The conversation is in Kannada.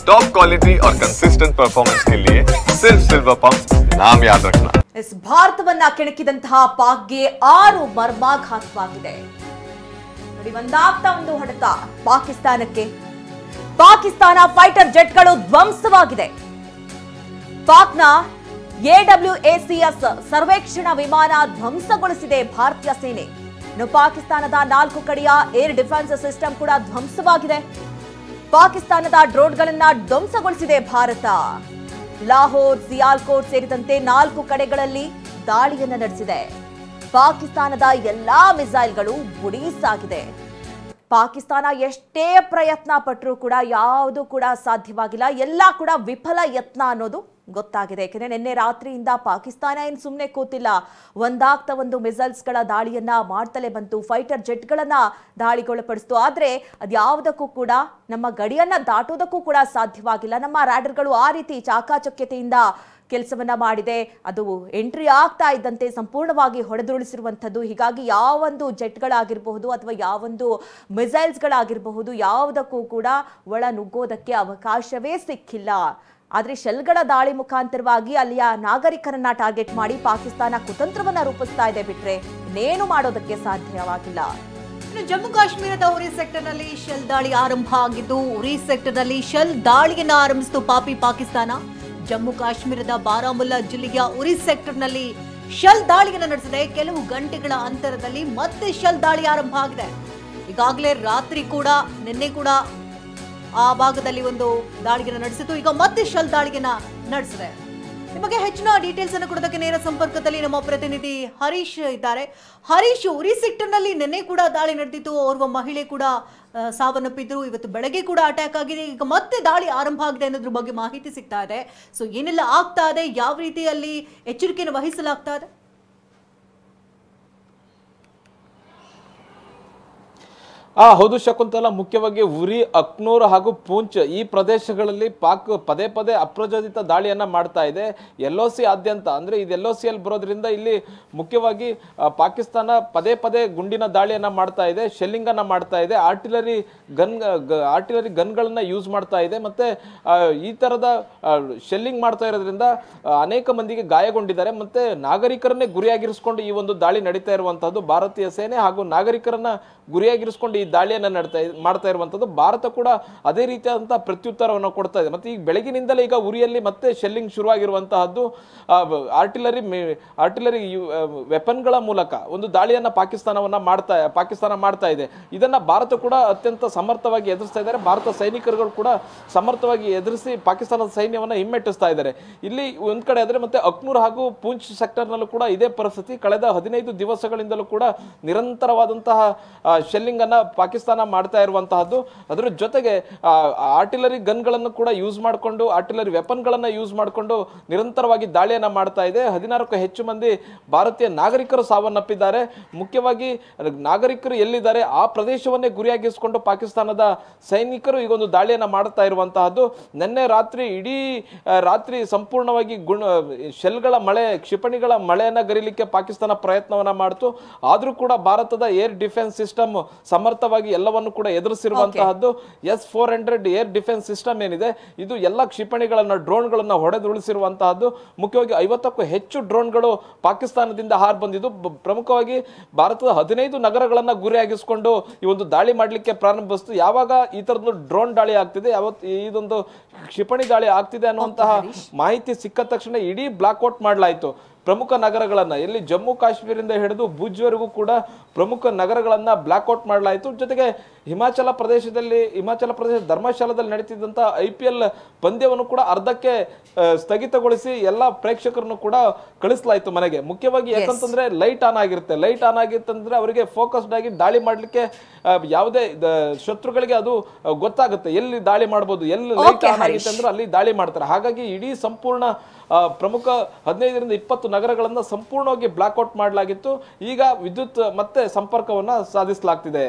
टॉप क्वालिटी और कंसिस्टेंट परफॉर्मेंस के लिए सिर्फ सिल्वर पंप नाम याद रखना। इस ಭಾರತವನ್ನ ಕೆಣಕಿದಂತಹ ಪಾಕ್ಗೆ 6 ಮರ್ಮಾಘಾತವಾಗಿದೆ ನೋಡಿ ಒಂದಾಗ್ತಾ ಒಂದು ಹೊಡೆತ ಪಾಕಿಸ್ತಾನಕ್ಕೆ ಪಾಕಿಸ್ತಾನ ಫೈಟರ್ ಜೆಟ್ಗಳು ಧ್ವಂಸವಾಗಿದೆ ಪಾಕ್ನ AWACS ಸರ್ವೇಕ್ಷಣಾ ವಿಮಾನ ಧ್ವಂಸಗೊಳಿಸಿದೆ ಭಾರತೀಯ ಸೇನೆ ಇನ್ನು ಪಾಕಿಸ್ತಾನದ 4 ಕಡೆಯ ಏರ್ ಡಿಫೆನ್ಸ್ ಸಿಸ್ಟಮ್ ಕೂಡ ಧ್ವಂಸವಾಗಿದೆ ಪಾಕಿಸ್ತಾನದ ಡ್ರೋನ್ಗಳನ್ನ ಧ್ವಂಸಗೊಳಿಸಿದೆ ಭಾರತ ಲಾಹೋರ್ ಸಿಯಾಲ್ಕೋಟ್ ಸೇರಿದಂತೆ 4 ಕಡೆಗಳಲ್ಲಿ ದಾಳಿಯನ್ನು ನಡೆಸಿದೆ ಪಾಕಿಸ್ತಾನದ ಎಲ್ಲಾ ಮಿಸೈಲ್ಗಳು ಬುಡೀಸಾಗಿದೆ ಪಾಕಿಸ್ತಾನ ಎಷ್ಟೇ ಪ್ರಯತ್ನ ಪಟ್ಟರೂ ಕೂಡ ಯಾವುದು ಕೂಡ ಸಾಧ್ಯವಾಗಿಲ್ಲ ಎಲ್ಲ ಕೂಡ ವಿಫಲ ಯತ್ನ ಅನ್ನೋದು ಗೊತ್ತಾಗಿದೆ ಯಾಕಂದ್ರೆ ನಿನ್ನೆ ರಾತ್ರಿಯಿಂದ ಪಾಕಿಸ್ತಾನ ಏನು ಸುಮ್ಮನೆ ಕೂತಿಲ್ಲ ಒಂದಾಗ್ತಾ ಒಂದು ಮಿಸೈಲ್ಸ್ಗಳ ದಾಳಿಯನ್ನ ಮಾಡ್ತಲೇ ಬಂತು ಫೈಟರ್ ಜೆಟ್ಗಳನ್ನ ದಾಳಿಗೊಳಪಡಿಸಿತು ಆದರೆ ಅದ್ಯಾವುದಕ್ಕೂ ಕೂಡ ನಮ್ಮ ಗಡಿಯನ್ನ ದಾಟೋದಕ್ಕೂ ಕೂಡ ಸಾಧ್ಯವಾಗಿಲ್ಲ ನಮ್ಮ ರಾಡರ್ಗಳು ಆ ರೀತಿ ಚಾಕಾಚಕ್ಯತೆಯಿಂದ ಕೆಲಸವನ್ನ ಮಾಡಿದೆ ಅದು ಎಂಟ್ರಿ ಆಗ್ತಾ ಇದ್ದಂತೆ ಸಂಪೂರ್ಣವಾಗಿ ಹೊಡೆದುರುಳಿಸಿರುವಂಥದ್ದು ಹೀಗಾಗಿ ಯಾವೊಂದು ಜೆಟ್ಗಳಾಗಿರಬಹುದು ಅಥವಾ ಯಾವೊಂದು ಮಿಸೈಲ್ಸ್ಗಳಾಗಿರಬಹುದು ಯಾವುದಕ್ಕೂ ಕೂಡ ಒಳ ನುಗ್ಗೋದಕ್ಕೆ ಅವಕಾಶವೇ ಸಿಕ್ಕಿಲ್ಲ ಆದರೆ ಶೆಲ್ಗಳ ದಾಳಿ ಮುಖಾಂತರವಾಗಿ ಅಲ್ಲಿಯ ನಾಗರಿಕರನ್ನ ಟಾರ್ಗೆಟ್ ಮಾಡಿ ಪಾಕಿಸ್ತಾನ ಕುತಂತ್ರವನ್ನ ರೂಪಿಸ್ತಾ ಇದೆ ಬಿಟ್ರೆ ಇನ್ನೇನು ಮಾಡೋದಕ್ಕೆ ಸಾಧ್ಯವಾಗಿಲ್ಲ ಜಮ್ಮು ಕಾಶ್ಮೀರದ ಉರಿ ಸೆಕ್ಟರ್ ನಲ್ಲಿ ಶೆಲ್ ದಾಳಿ ಆರಂಭ ಆಗಿದ್ದು ಉರಿ ಸೆಕ್ಟರ್ ನಲ್ಲಿ ಶೆಲ್ ದಾಳಿಯನ್ನು ಆರಂಭಿಸಿತು ಪಾಕಿಸ್ತಾನ ಜಮ್ಮು ಕಾಶ್ಮೀರದ ಬಾರಾಮುಲ್ಲಾ ಜಿಲ್ಲೆಯ ಉರಿ ಸೆಕ್ಟರ್ ನಲ್ಲಿ ಶೆಲ್ ದಾಳಿಯನ್ನು ನಡೆಸಿದೆ ಕೆಲವು ಗಂಟೆಗಳ ಅಂತರದಲ್ಲಿ ಮತ್ತೆ ಶೆಲ್ ದಾಳಿ ಆರಂಭ ಆಗಿದೆ ಈಗಾಗಲೇ ರಾತ್ರಿ ಕೂಡ ನಿನ್ನೆ ಕೂಡ ಆ ಭಾಗದಲ್ಲಿ ಒಂದು ದಾಳಿಯನ್ನು ನಡೆಸಿತು ಈಗ ಮತ್ತೆ ಶೆಲ್ ದಾಳಿಯನ್ನು ನಡೆಸಿದೆ ನಿಮಗೆ ಹೆಚ್ಚಿನ ಡೀಟೇಲ್ಸ್ ಅನ್ನು ಕೊಡೋದಕ್ಕೆ ನೇರ ಸಂಪರ್ಕದಲ್ಲಿ ನಮ್ಮ ಪ್ರತಿನಿಧಿ ಹರೀಶ್ ಇದ್ದಾರೆ ಹರೀಶ್ ಉರಿ ಸೆಕ್ಟರ್ ನಲ್ಲಿ ನಿನ್ನೆ ಕೂಡ ದಾಳಿ ನಡೆದಿತ್ತು ಓರ್ವ ಮಹಿಳೆ ಕೂಡ ಸಾವನ್ನಪ್ಪಿದ್ರು ಇವತ್ತು ಬೆಳಗ್ಗೆ ಕೂಡ ಅಟ್ಯಾಕ್ ಆಗಿದೆ ಈಗ ಮತ್ತೆ ದಾಳಿ ಆರಂಭ ಆಗಿದೆ ಅನ್ನೋದ್ರ ಬಗ್ಗೆ ಮಾಹಿತಿ ಸಿಗ್ತಾ ಇದೆ ಸೊ ಏನೆಲ್ಲ ಆಗ್ತಾ ಇದೆ ಯಾವ ರೀತಿಯಲ್ಲಿ ಎಚ್ಚರಿಕೆಯನ್ನು ವಹಿಸಲಾಗ್ತಾ ಇದೆ ಹೌದು ಶಕುಂತಲ ಮುಖ್ಯವಾಗಿ ಉರಿ ಅಕ್ನೂರ್ ಹಾಗೂ ಪೂಂಚ್ ಈ ಪ್ರದೇಶಗಳಲ್ಲಿ ಪಾಕ್ ಪದೇ ಪದೇ ಅಪ್ರಚೋದಿತ ದಾಳಿಯನ್ನ ಮಾಡ್ತಾ ಇದೆ LOC ಆದ್ಯಂತ ಅಂದ್ರೆ ಇದು LOC ಅಲ್ಲಿ ಬರೋದ್ರಿಂದ ಇಲ್ಲಿ ಮುಖ್ಯವಾಗಿ ಪಾಕಿಸ್ತಾನ ಪದೇ ಪದೇ ಗುಂಡಿನ ದಾಳಿಯನ್ನ ಮಾಡ್ತಾ ಇದೆ ಶೆಲ್ಲಿಂಗ್ ಅನ್ನ ಮಾಡ್ತಾ ಇದೆ ಆರ್ಟಿಲರಿ ಗನ್ಗಳನ್ನ ಯೂಸ್ ಮಾಡ್ತಾ ಇದೆ ಮತ್ತೆ ಈ ತರದ ಶೆಲ್ಲಿಂಗ್ ಮಾಡ್ತಾ ಇರೋದ್ರಿಂದ ಅನೇಕ ಮಂದಿಗೆ ಗಾಯಗೊಂಡಿದ್ದಾರೆ ಮತ್ತೆ ನಾಗರಿಕರನ್ನೇ ಗುರಿಯಾಗಿರಿಸಿಕೊಂಡು ಈ ಒಂದು ದಾಳಿ ನಡೀತಾ ಇರುವಂತದ್ದು ಭಾರತೀಯ ಸೇನೆ ಹಾಗೂ ನಾಗರಿಕರನ್ನ ಗುರಿಯಾಗಿರಿಸಿಕೊಂಡು ಈ ದಾಳಿಯನ್ನ ಮಾಡ್ತಾ ಇರುವಂತದ್ದು ಭಾರತ ಕೂಡ ಅದೇ ರೀತಿಯಾದಂತಹ ಪ್ರತ್ಯುತ್ತರವನ್ನು ಕೊಡ್ತಾ ಇದೆ ಮತ್ತೆ ಈಗ ಬೆಳಗಿನಿಂದಲೇ ಈಗ ಉರಿಯಲ್ಲಿ ಮತ್ತೆ ಶೆಲ್ಲಿಂಗ್ ಶುರುವಾಗಿರುವಂತಹದ್ದು ಆರ್ಟಿಲರಿ ವೆಪನ್ಗಳ ಮೂಲಕ ಒಂದು ದಾಳಿಯನ್ನ ಪಾಕಿಸ್ತಾನ ಮಾಡ್ತಾ ಇದೆ ಇದನ್ನ ಭಾರತ ಕೂಡ ಅತ್ಯಂತ ಸಮರ್ಥವಾಗಿ ಎದುರಿಸ್ತಾ ಇದ್ದಾರೆ ಭಾರತ ಸೈನಿಕರುಗಳು ಕೂಡ ಸಮರ್ಥವಾಗಿ ಎದುರಿಸಿ ಪಾಕಿಸ್ತಾನದ ಸೈನ್ಯವನ್ನ ಹಿಮ್ಮೆಟ್ಟಿಸ್ತಾ ಇದ್ದಾರೆ ಇಲ್ಲಿ ಒಂದ್ ಕಡೆ ಆದ್ರೆ ಮತ್ತೆ ಅಕ್ನೂರ್ ಹಾಗೂ ಪೂಂಚ್ ಸೆಕ್ಟರ್ ನಲ್ಲೂ ಕೂಡ ಇದೇ ಪರಿಸ್ಥಿತಿ ಕಳೆದ 15 ದಿವಸಗಳಿಂದಲೂ ಕೂಡ ನಿರಂತರವಾದಂತಹ ಶೆಲ್ಲಿಂಗ್ ಅನ್ನ ಪಾಕಿಸ್ತಾನ ಮಾಡ್ತಾ ಇರುವಂತಹದ್ದು ಅದರ ಜೊತೆಗೆ ಆರ್ಟಿಲರಿ ಗನ್ಗಳನ್ನು ಕೂಡ ಯೂಸ್ ಮಾಡಿಕೊಂಡು ಆರ್ಟಿಲರಿ ವೆಪನ್ಗಳನ್ನ ಯೂಸ್ ಮಾಡಿಕೊಂಡು ನಿರಂತರವಾಗಿ ದಾಳಿಯನ್ನ ಮಾಡ್ತಾ ಇದೆ 16ಕ್ಕೂ ಹೆಚ್ಚು ಮಂದಿ ಭಾರತೀಯ ನಾಗರಿಕರು ಸಾವನ್ನಪ್ಪಿದ್ದಾರೆ ಮುಖ್ಯವಾಗಿ ನಾಗರಿಕರು ಎಲ್ಲಿದ್ದಾರೆ ಆ ಪ್ರದೇಶವನ್ನೇ ಗುರಿಯಾಗಿಸಿಕೊಂಡು ಪಾಕಿಸ್ತಾನದ ಸೈನಿಕರು ಈಗ ಒಂದು ದಾಳಿಯನ್ನ ಮಾಡ್ತಾ ಇರುವಂತಹದ್ದು ನಿನ್ನೆ ರಾತ್ರಿ ಇಡೀ ರಾತ್ರಿ ಸಂಪೂರ್ಣವಾಗಿ ಶೆಲ್ಗಳ ಮಳೆ ಕ್ಷಿಪಣಿಗಳ ಮಳೆಯನ್ನ ಗರಿಲಿಕ್ಕೆ ಪಾಕಿಸ್ತಾನ ಪ್ರಯತ್ನವನ್ನ ಮಾಡಿತು ಆದ್ರೂ ಕೂಡ ಭಾರತದ ಏರ್ ಡಿಫೆನ್ಸ್ ಸಿಸ್ಟಮ್ ಸಮರ್ಥವಾಗಿ ಎಲ್ಲವನ್ನು ಕೂಡ ಎದುರಿಸಿರುವಂತಹದ್ದು S-400 ಏರ್ ಡಿಫೆನ್ಸ್ ಸಿಸ್ಟಮ್ ಏನಿದೆ ಇದು ಎಲ್ಲ ಕ್ಷಿಪಣಿಗಳನ್ನ ಡ್ರೋನ್ಗಳನ್ನ ಹೊಡೆದುರುಳಿಸಿರುವಂತಹದ್ದು ಮುಖ್ಯವಾಗಿ 50ಕ್ಕೂ ಹೆಚ್ಚು ಡ್ರೋನ್ಗಳು ಪಾಕಿಸ್ತಾನದಿಂದ ಹಾರ್ ಬಂದಿದ್ದು ಪ್ರಮುಖವಾಗಿ ಭಾರತದ 15 ನಗರಗಳನ್ನ ಗುರಿಯಾಗಿಸಿಕೊಂಡು ಈ ಒಂದು ದಾಳಿ ಮಾಡಲಿಕ್ಕೆ ಪ್ರಾರಂಭಿಸಿತು ಯಾವಾಗ ಈ ತರದ್ದು ಡ್ರೋನ್ ದಾಳಿ ಆಗ್ತಿದೆ ಇದೊಂದು ಕ್ಷಿಪಣಿ ದಾಳಿ ಆಗ್ತಿದೆ ಅನ್ನುವಂತಹ ಮಾಹಿತಿ ಸಿಕ್ಕ ತಕ್ಷಣ ಇಡೀ ಬ್ಲಾಕ್ಔಟ್ ಮಾಡಲಾಯಿತು ಪ್ರಮುಖ ನಗರಗಳನ್ನ ಎಲ್ಲಿ ಜಮ್ಮು ಕಾಶ್ಮೀರದಿಂದ ಹಿಡಿದು ಭುಜ್ವರೆಗೂ ಕೂಡ ಪ್ರಮುಖ ನಗರಗಳನ್ನ ಬ್ಲಾಕ್ಔಟ್ ಮಾಡಲಾಯಿತು ಜೊತೆಗೆ ಹಿಮಾಚಲ ಪ್ರದೇಶ ಧರ್ಮಶಾಲಾದಲ್ಲಿ ನಡೀತಿದ್ದಂತ IPL ಪಂದ್ಯವನ್ನು ಕೂಡ ಅರ್ಧಕ್ಕೆ ಸ್ಥಗಿತಗೊಳಿಸಿ ಎಲ್ಲ ಪ್ರೇಕ್ಷಕರನ್ನು ಕೂಡ ಕಳಿಸಲಾಯಿತು ಮನೆಗೆ ಮುಖ್ಯವಾಗಿ ಯಾಕಂತಂದ್ರೆ ಲೈಟ್ ಆನ್ ಆಗಿತ್ತಂದ್ರೆ ಅವರಿಗೆ ಫೋಕಸ್ಡ್ ಆಗಿ ದಾಳಿ ಮಾಡ್ಲಿಕ್ಕೆ ಯಾವುದೇ ಶತ್ರುಗಳಿಗೆ ಅದು ಗೊತ್ತಾಗುತ್ತೆ ಎಲ್ಲಿ ದಾಳಿ ಮಾಡಬಹುದು ಎಲ್ಲಿ ಲೈಟ್ ಆನ್ ಆಗಿತ್ತು ಅಂದ್ರೆ ಅಲ್ಲಿ ದಾಳಿ ಮಾಡ್ತಾರೆ ಹಾಗಾಗಿ ಇಡೀ ಸಂಪೂರ್ಣ ಪ್ರಮುಖ 15 ರಿಂದ 20 ನಗರಗಳನ್ನ ಸಂಪೂರ್ಣವಾಗಿ ಬ್ಲಾಕ್ಔಟ್ ಮಾಡಲಾಗಿತ್ತು ಈಗ ವಿದ್ಯುತ್ ಮತ್ತೆ ಸಂಪರ್ಕವನ್ನ ಸಾಧಿಸಲಾಗ್ತಿದೆ